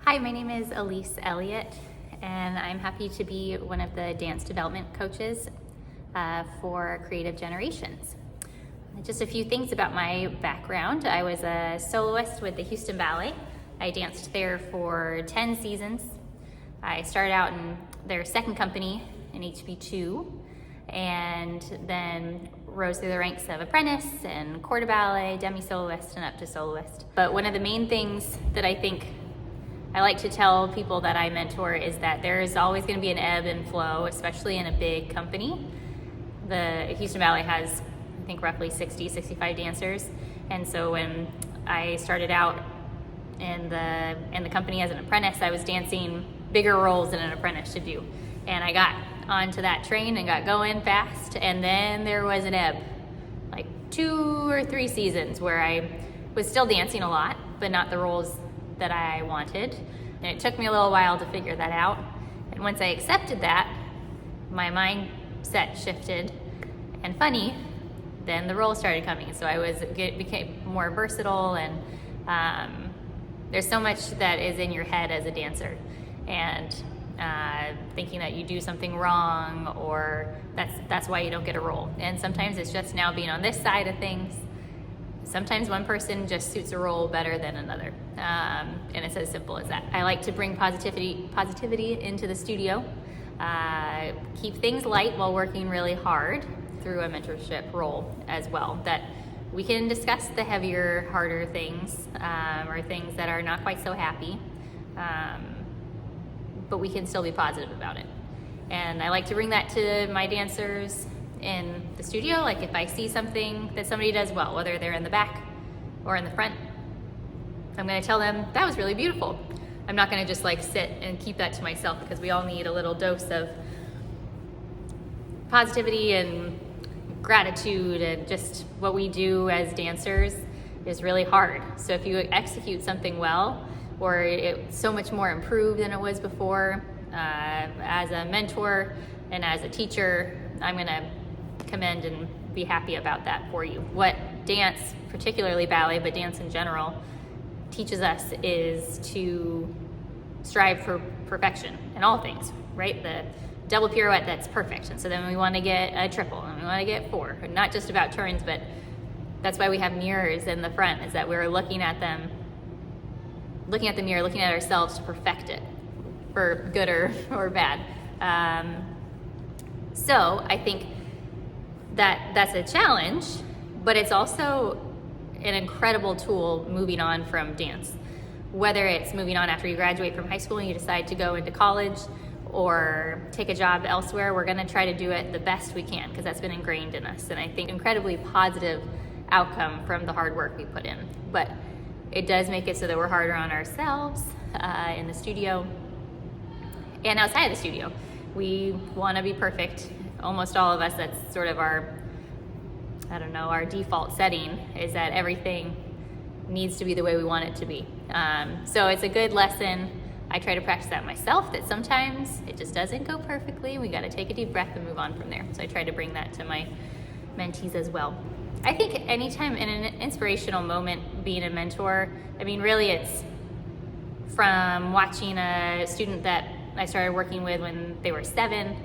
Hi, my name is Elise Elliott, and I'm happy to be one of the dance development coaches for Creative Generations. Just a few things about my background. I was a soloist with the Houston Ballet. I danced there for 10 seasons. I started out in their second company in HB2, and then rose through the ranks of apprentice and corps de ballet, demi-soloist, and up to soloist. But one of the main things that I think I like to tell people that I mentor is that there is always going to be an ebb and flow, especially in a big company. The Houston Ballet has, I think, roughly 65 dancers. And so when I started out in the company as an apprentice, I was dancing bigger roles than an apprentice should do. And I got onto that train and got going fast. And then there was an ebb, like 2 or 3 seasons where I was still dancing a lot, but not the roles that I wanted. And it took me a little while to figure that out. And once I accepted that, my mindset shifted. And funny, then the roles started coming. So became more versatile, and there's so much that is in your head as a dancer. And thinking that you do something wrong, or that's why you don't get a role. And sometimes it's just now being on this side of things. Sometimes one person just suits a role better than another, and it's as simple as that. I like to bring positivity into the studio, keep things light while working really hard through a mentorship role as well, that we can discuss the heavier, harder things, or things that are not quite so happy, but we can still be positive about it. And I like to bring that to my dancers in the studio. Like if I see something that somebody does well, whether they're in the back or in the front, I'm going to tell them that was really beautiful. I'm not going to just like sit and keep that to myself, because we all need a little dose of positivity and gratitude, and just what we do as dancers is really hard. So if you execute something well, or it's so much more improved than it was before, as a mentor and as a teacher, I'm going to commend and be happy about that for you. What dance, particularly ballet, but dance in general, teaches us is to strive for perfection in all things, right? The double pirouette, that's perfect. And so then we want to get a triple, and we want to get 4. Not just about turns, but that's why we have mirrors in the front, is that we're looking at them, looking at the mirror, looking at ourselves to perfect it, for good or bad. So I think that's a challenge, but it's also an incredible tool moving on from dance. Whether it's moving on after you graduate from high school and you decide to go into college or take a job elsewhere, we're going to try to do it the best we can, because that's been ingrained in us. And I think incredibly positive outcome from the hard work we put in. But it does make it so that we're harder on ourselves in the studio and outside of the studio. We want to be perfect. Almost all of us, that's sort of our default setting, is that everything needs to be the way we want it to be. So it's a good lesson. I try to practice that myself, that sometimes it just doesn't go perfectly. We got to take a deep breath and move on from there. So I try to bring that to my mentees as well. I think anytime in an inspirational moment being a mentor, I mean, really it's from watching a student that I started working with when they were 7,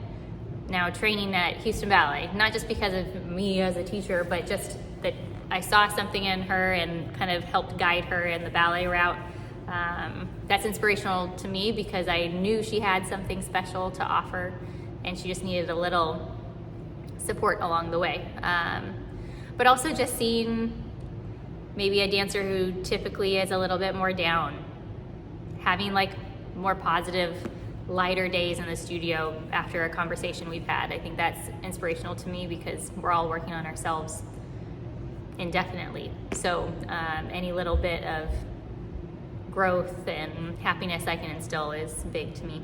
now training at Houston Ballet, not just because of me as a teacher, but just that I saw something in her and kind of helped guide her in the ballet route. That's inspirational to me, because I knew she had something special to offer, and she just needed a little support along the way. But also just seeing maybe a dancer who typically is a little bit more down, having like more positive, lighter days in the studio after a conversation we've had. I think that's inspirational to me, because we're all working on ourselves indefinitely. So any little bit of growth and happiness I can instill is big to me.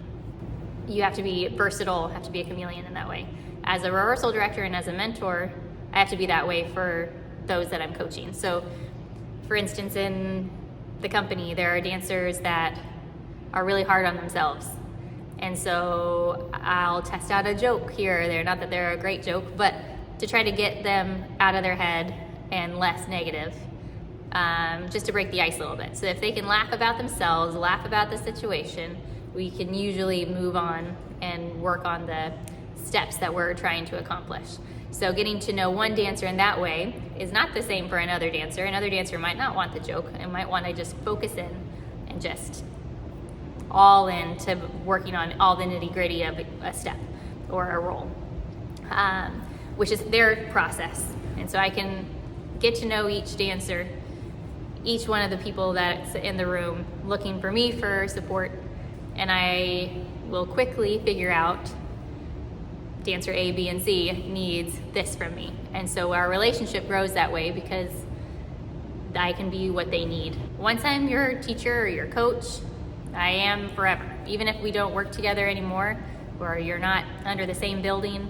You have to be versatile, have to be a chameleon in that way. As a rehearsal director and as a mentor, I have to be that way for those that I'm coaching. So for instance, in the company, there are dancers that are really hard on themselves. And so I'll test out a joke here or there, not that they're a great joke, but to try to get them out of their head and less negative. just to break the ice a little bit. So if they can laugh about themselves, laugh about the situation, we can usually move on and work on the steps that we're trying to accomplish. So getting to know one dancer in that way is not the same for another dancer. Another dancer might not want the joke and might want to just focus in and just all in to working on all the nitty-gritty of a step or a roll, which is their process. And so I can get to know each dancer, each one of the people that's in the room looking for me for support, and I will quickly figure out dancer A, B, and C needs this from me. And so our relationship grows that way because I can be what they need. Once I'm your teacher or your coach, I am forever. Even if we don't work together anymore or you're not under the same building,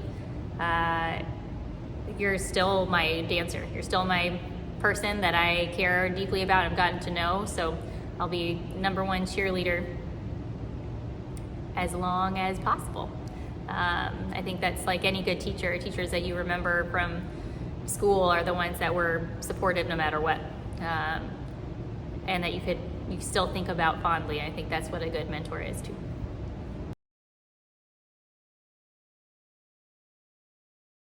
you're still my dancer. You're still my person that I care deeply about and have gotten to know. So I'll be #1 cheerleader as long as possible. I think that's like any good teacher. Teachers that you remember from school are the ones that were supportive no matter what, and that you still think about fondly. I think that's what a good mentor is too.